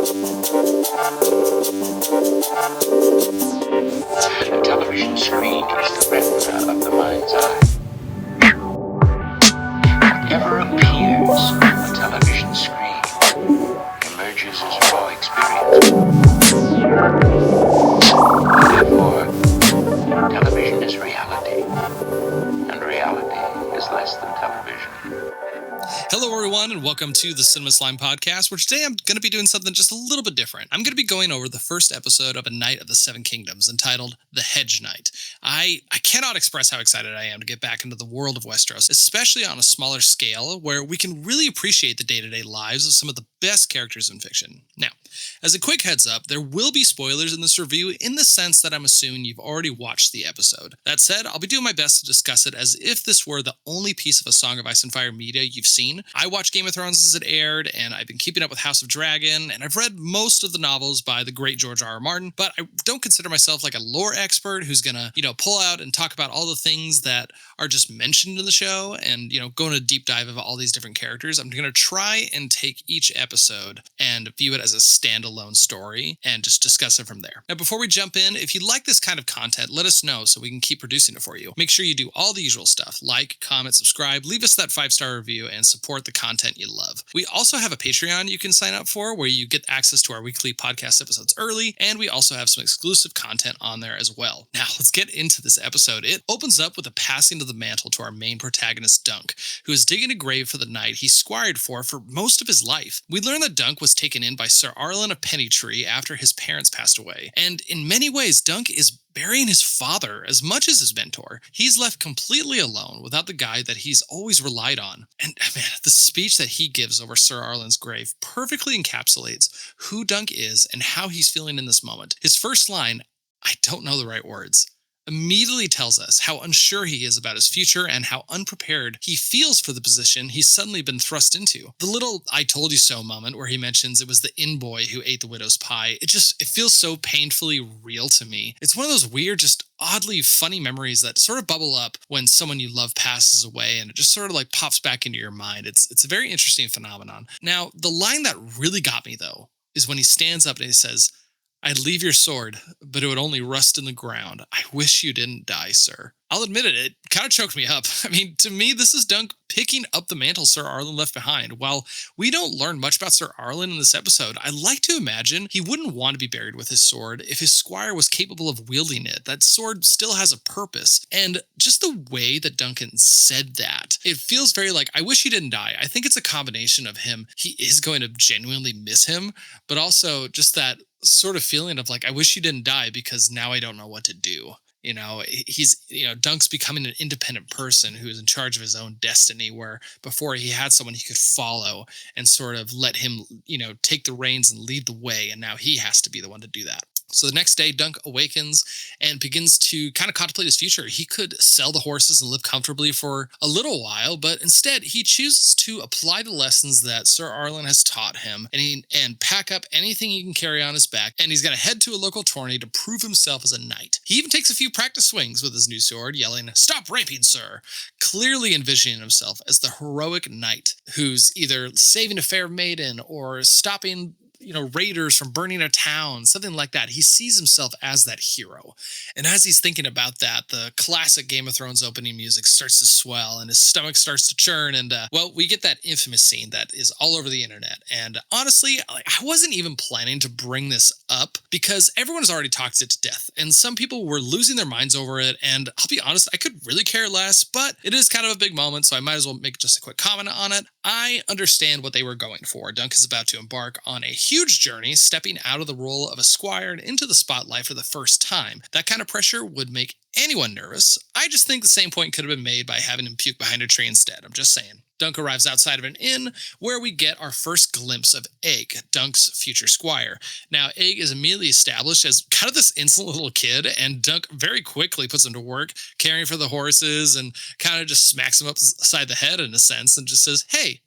A television screen is the retina of the mind's eye. Whatever appears on a television screen emerges as raw experience. Therefore, television is reality, and reality is less than television. Hello, everyone, and welcome to the Cinema Slime Podcast, where today I'm going to be doing something just a little bit different. I'm going to be going over the first episode of A Night of the Seven Kingdoms, entitled The Hedge Night. I cannot express how excited I am to get back into the world of Westeros, especially on a smaller scale, where we can really appreciate the day-to-day lives of some of the best characters in fiction. Now, as a quick heads up, there will be spoilers in this review in the sense that I'm assuming you've already watched the episode. That said, I'll be doing my best to discuss it as if this were the only piece of A Song of Ice and Fire media you've seen. I watched Game of Thrones as it aired, and I've been keeping up with House of Dragon, and I've read most of the novels by the great George R.R. Martin, but I don't consider myself like a lore expert who's gonna, pull out and talk about all the things that are just mentioned in the show and, go in a deep dive of all these different characters. I'm gonna try and take each episode and view it as a standalone story and just discuss it from there. Now, before we jump in, if you like this kind of content, let us know so we can keep producing it for you. Make sure you do all the usual stuff, like, comment, subscribe, leave us that 5-star review, and support the content you love. We also have a Patreon you can sign up for where you get access to our weekly podcast episodes early, and we also have some exclusive content on there as well. Now, let's get into this episode. It opens up with a passing of the mantle to our main protagonist, Dunk, who is digging a grave for the knight he squired for most of his life. We learn that Dunk was taken in by Sir Arlen of Pennytree after his parents passed away, and in many ways, Dunk is burying his father as much as his mentor. He's left completely alone without the guy that he's always relied on. And man, the speech that he gives over Sir Arlen's grave perfectly encapsulates who Dunk is and how he's feeling in this moment. His first line, "I don't know the right words," immediately tells us how unsure he is about his future and how unprepared he feels for the position he's suddenly been thrust into. The little "I told you so" moment where he mentions it was the inn boy who ate the widow's pie, it feels so painfully real to me. It's one of those weird, just oddly funny memories that sort of bubble up when someone you love passes away, and it just sort of like pops back into your mind. It's a very interesting phenomenon. Now, the line that really got me, though, is when he stands up and he says, "I'd leave your sword, but it would only rust in the ground. I wish you didn't die, sir." I'll admit it kind of choked me up. I mean, to me, this is Dunk picking up the mantle Sir Arlen left behind. While we don't learn much about Sir Arlen in this episode, I like to imagine he wouldn't want to be buried with his sword if his squire was capable of wielding it. That sword still has a purpose. And just the way that Duncan said that, it feels very like, I wish he didn't die. I think it's a combination of him. He is going to genuinely miss him, but also just that sort of feeling of like, I wish you didn't die because now I don't know what to do. Dunk's becoming an independent person who is in charge of his own destiny, where before he had someone he could follow and sort of let him, take the reins and lead the way. And now he has to be the one to do that. So the next day, Dunk awakens and begins to kind of contemplate his future. He could sell the horses and live comfortably for a little while, but instead he chooses to apply the lessons that Sir Arlen has taught him and pack up anything he can carry on his back, and he's going to head to a local tourney to prove himself as a knight. He even takes a few practice swings with his new sword, yelling, "Stop raping, sir!" clearly envisioning himself as the heroic knight who's either saving a fair maiden or stopping raiders from burning a town, something like that. He sees himself as that hero. And as he's thinking about that, the classic Game of Thrones opening music starts to swell and his stomach starts to churn. And, we get that infamous scene that is all over the internet. And honestly, I wasn't even planning to bring this up because everyone has already talked it to death. And some people were losing their minds over it. And I'll be honest, I could really care less, but it is kind of a big moment. So I might as well make just a quick comment on it. I understand what they were going for. Dunk is about to embark on a huge journey, stepping out of the role of a squire and into the spotlight for the first time. That kind of pressure would make anyone nervous. I just think the same point could have been made by having him puke behind a tree instead. I'm just saying. Dunk arrives outside of an inn where we get our first glimpse of Egg, Dunk's future squire. Now, Egg is immediately established as kind of this insolent little kid, and Dunk very quickly puts him to work, caring for the horses, and kind of just smacks him upside the head in a sense, and just says, "Hey,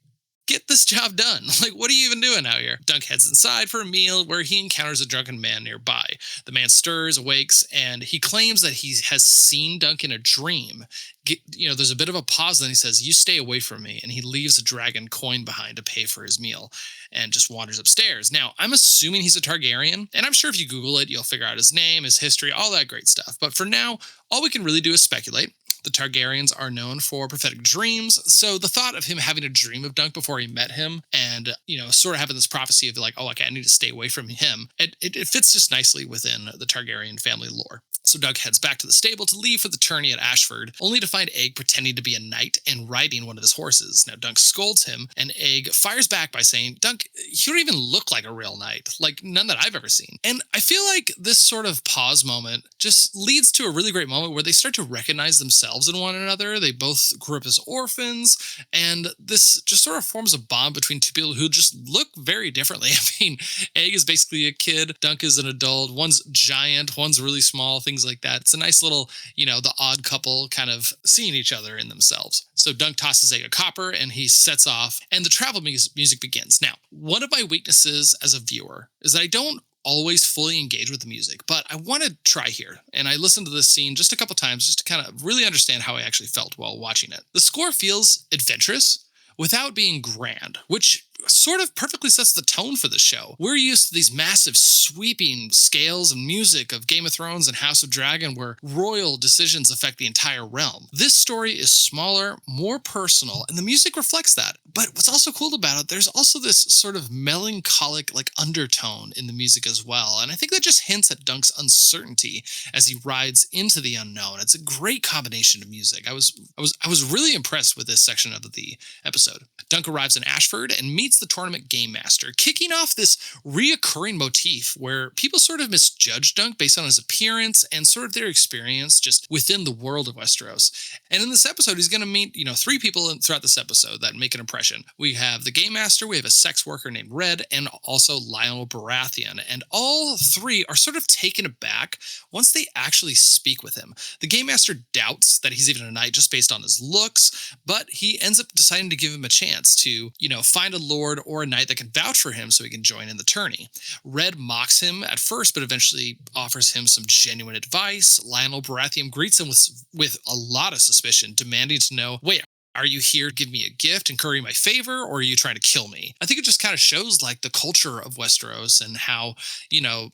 get this job done. Like, what are you even doing out here? Dunk heads inside for a meal where he encounters a drunken man nearby. The man stirs, awakes, and he claims that he has seen Dunk in a dream. There's a bit of a pause, and then he says, "You stay away from me," and he leaves a dragon coin behind to pay for his meal and just wanders upstairs. Now, I'm assuming he's a Targaryen, and I'm sure if you Google it, you'll figure out his name, his history, all that great stuff. But for now, all we can really do is speculate. The Targaryens are known for prophetic dreams, so the thought of him having a dream of Dunk before he met him and, sort of having this prophecy of like, oh, okay, I need to stay away from him, it fits just nicely within the Targaryen family lore. So Dunk heads back to the stable to leave for the tourney at Ashford, only to find Egg pretending to be a knight and riding one of his horses. Now Dunk scolds him, and Egg fires back by saying, "Dunk, you don't even look like a real knight, like none that I've ever seen." And I feel like this sort of pause moment just leads to a really great moment where they start to recognize themselves in one another. They both grew up as orphans, and this just sort of forms a bond between two people who just look very differently. I mean, Egg is basically a kid, Dunk is an adult, one's giant, one's really small, things like that. It's a nice little, the odd couple kind of seeing each other in themselves. So Dunk tosses Egg a copper and he sets off, and the travel music begins. Now, one of my weaknesses as a viewer is that I don't always fully engage with the music, but I want to try here. And I listened to this scene just a couple times just to kind of really understand how I actually felt while watching it. The score feels adventurous without being grand, which sort of perfectly sets the tone for the show. We're used to these massive sweeping scales and music of Game of Thrones and House of Dragon where royal decisions affect the entire realm. This story is smaller, more personal, and the music reflects that. But what's also cool about it, there's also this sort of melancholic undertone in the music as well. And I think that just hints at Dunk's uncertainty as he rides into the unknown. It's a great combination of music. I was really impressed with this section of the episode. Dunk arrives in Ashford and meets the tournament game master, kicking off this reoccurring motif where people sort of misjudge Dunk based on his appearance and sort of their experience just within the world of Westeros. And in this episode, he's going to meet, three people throughout this episode that make an impression. We have the game master, we have a sex worker named Renn, and also Lionel Baratheon. And all three are sort of taken aback once they actually speak with him. The game master doubts that he's even a knight just based on his looks, but he ends up deciding to give him a chance to, find a lord or a knight that can vouch for him so he can join in the tourney. Renn mocks him at first, but eventually offers him some genuine advice. Lionel Baratheon greets him with a lot of suspicion, demanding to know, wait, are you here to give me a gift and curry my favor, or are you trying to kill me? I think it just kind of shows the culture of Westeros and how,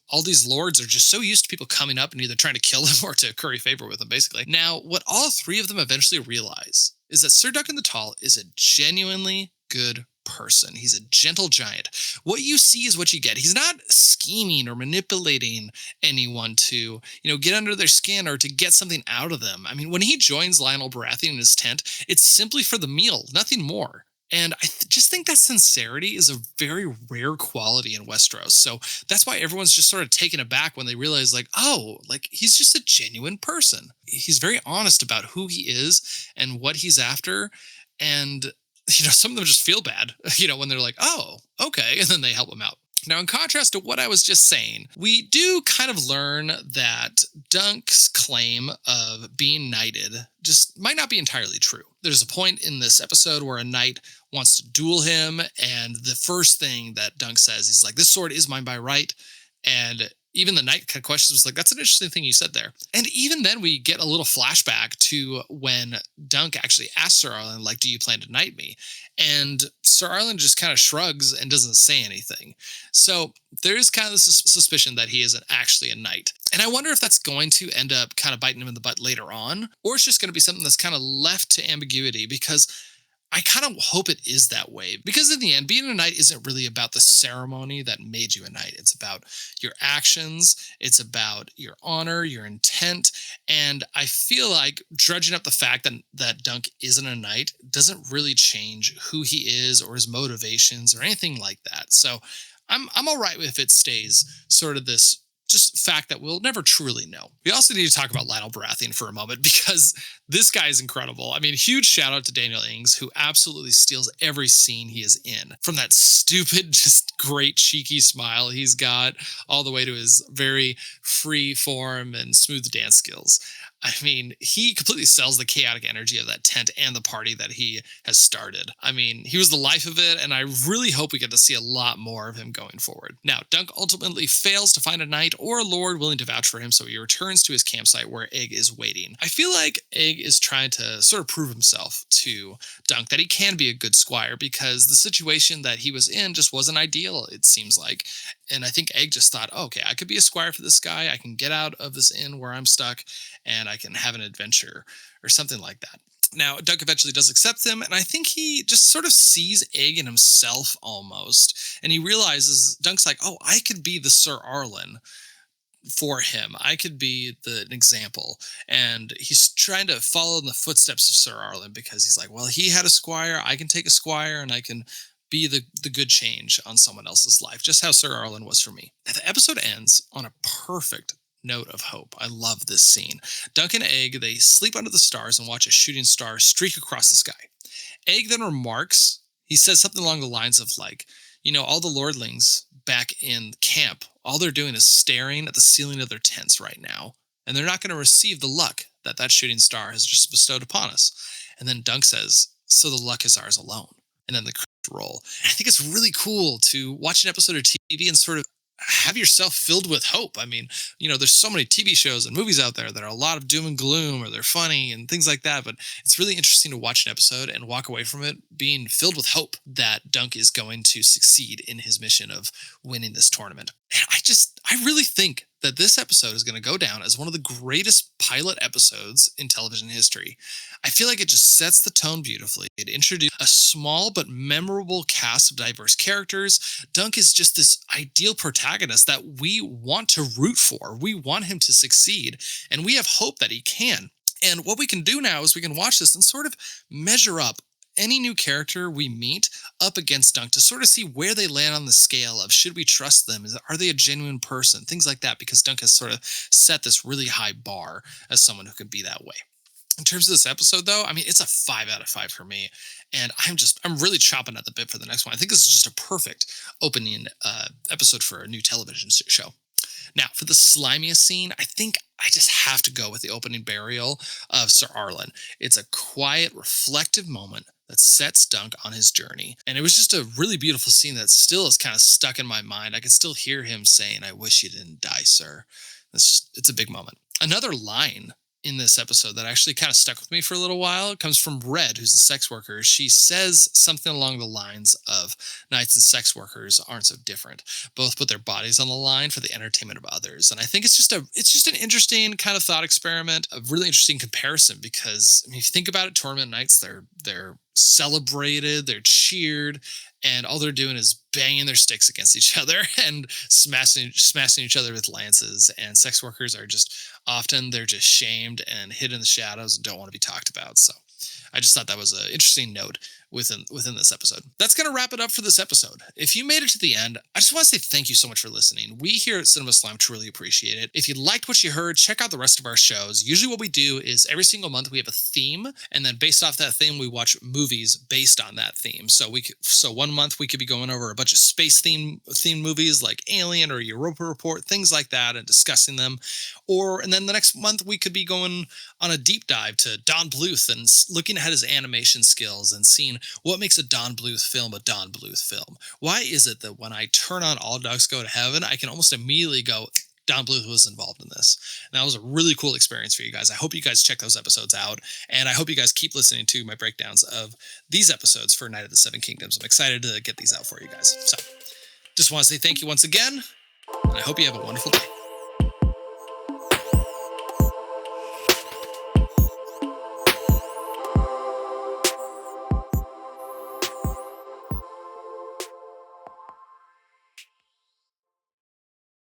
all these lords are just so used to people coming up and either trying to kill them or to curry favor with them, basically. Now, what all three of them eventually realize is that Sir Duncan the Tall is a genuinely good person. He's a gentle giant. What you see is what you get. He's not scheming or manipulating anyone to, get under their skin or to get something out of them. I mean, when he joins Lionel Baratheon in his tent, it's simply for the meal, nothing more. And I just think that sincerity is a very rare quality in Westeros. So that's why everyone's just sort of taken aback when they realize he's just a genuine person. He's very honest about who he is and what he's after. And some of them just feel bad, when they're like, oh, okay. And then they help them out. Now, in contrast to what I was just saying, we do kind of learn that Dunk's claim of being knighted just might not be entirely true. There's a point in this episode where a knight wants to duel him, and the first thing that Dunk says, he's like, "This sword is mine by right." And even the knight kind of questions, was like, "That's an interesting thing you said there." And even then we get a little flashback to when Dunk actually asks Sir Arlen, "Do you plan to knight me?" And Sir Arlen just kind of shrugs and doesn't say anything. So there is kind of this suspicion that he isn't actually a knight. And I wonder if that's going to end up kind of biting him in the butt later on, or it's just going to be something that's kind of left to ambiguity, because I kind of hope it is that way, because in the end, being a knight isn't really about the ceremony that made you a knight. It's about your actions. It's about your honor, your intent. And I feel like drudging up the fact that Dunk isn't a knight doesn't really change who he is or his motivations or anything like that. So I'm all right if it stays sort of this just fact that we'll never truly know. We also need to talk about Lionel Baratheon for a moment, because this guy is incredible. I mean, huge shout out to Daniel Ings, who absolutely steals every scene he is in. From that stupid, just great cheeky smile he's got, all the way to his very free form and smooth dance skills. I mean, he completely sells the chaotic energy of that tent and the party that he has started. I mean, he was the life of it, and I really hope we get to see a lot more of him going forward. Now, Dunk ultimately fails to find a knight or a lord willing to vouch for him, so he returns to his campsite where Egg is waiting. I feel like Egg is trying to sort of prove himself to Dunk that he can be a good squire, because the situation that he was in just wasn't ideal, it seems like. And I think Egg just thought, oh, okay, I could be a squire for this guy. I can get out of this inn where I'm stuck, and I can have an adventure or something like that. Now, Dunk eventually does accept him, and I think he just sort of sees Egg in himself almost. And he realizes, Dunk's like, oh, I could be the Sir Arlen for him. I could be an example. And he's trying to follow in the footsteps of Sir Arlen, because he's like, well, he had a squire. I can take a squire, and I can be the good change on someone else's life, just how Sir Arlen was for me. Now, the episode ends on a perfect note of hope. I love this scene. Dunk and Egg, they sleep under the stars and watch a shooting star streak across the sky. Egg then remarks, he says something along the lines of like, all the lordlings back in camp, all they're doing is staring at the ceiling of their tents right now, and they're not going to receive the luck that shooting star has just bestowed upon us. And then Dunk says, so the luck is ours alone. And then the credits roll. I think it's really cool to watch an episode of TV and sort of have yourself filled with hope. I mean, there's so many TV shows and movies out there that are a lot of doom and gloom, or they're funny and things like that. But it's really interesting to watch an episode and walk away from it being filled with hope that Dunk is going to succeed in his mission of winning this tournament. And I really think that this episode is going to go down as one of the greatest pilot episodes in television history. I feel like it just sets the tone beautifully. It introduced a small but memorable cast of diverse characters. Dunk is just this ideal protagonist that we want to root for. We want him to succeed, and we have hope that he can. And what we can do now is we can watch this and sort of measure up any new character we meet up against Dunk to sort of see where they land on the scale of, should we trust them? Are they a genuine person? Things like that, because Dunk has sort of set this really high bar as someone who can be that way. In terms of this episode, though, I mean, it's a 5 out of 5 for me, and I'm really chomping at the bit for the next one. I think this is just a perfect opening episode for a new television show. Now, for the slimiest scene, I think I just have to go with the opening burial of Sir Arlen. It's a quiet, reflective moment that sets Dunk on his journey. And it was just a really beautiful scene that still is kind of stuck in my mind. I can still hear him saying, "I wish you didn't die, sir." It's a big moment. Another line in this episode that actually kind of stuck with me for a little while. It comes from Renn, who's a sex worker. She says something along the lines of, knights and sex workers aren't so different. Both put their bodies on the line for the entertainment of others. And I think it's just an interesting kind of thought experiment, a really interesting comparison, because if you think about it, tournament nights, they're celebrated, they're cheered, and all they're doing is banging their sticks against each other and smashing each other with lances. And sex workers are they're just shamed and hid in the shadows and don't want to be talked about. So I just thought that was an interesting note within this episode. That's going to wrap it up for this episode. If you made it to the end, I just want to say thank you so much for listening. We here at Cinema Slime truly appreciate it. If you liked what you heard, check out the rest of our shows. Usually what we do is every single month we have a theme, and then based off that theme, we watch movies based on that theme. So 1 month we could be going over a bunch of space themed movies like Alien or Europa Report, things like that, and discussing them. And then the next month we could be going on a deep dive to Don Bluth and looking at his animation skills and seeing what makes a Don Bluth film a Don Bluth film. Why is it that when I turn on All Dogs Go to Heaven, I can almost immediately go, Don Bluth was involved in this? And that was a really cool experience for you guys. I hope you guys check those episodes out, and I hope you guys keep listening to my breakdowns of these episodes for Night of the Seven Kingdoms. I'm excited to get these out for you guys. So just want to say thank you once again, and I hope you have a wonderful day.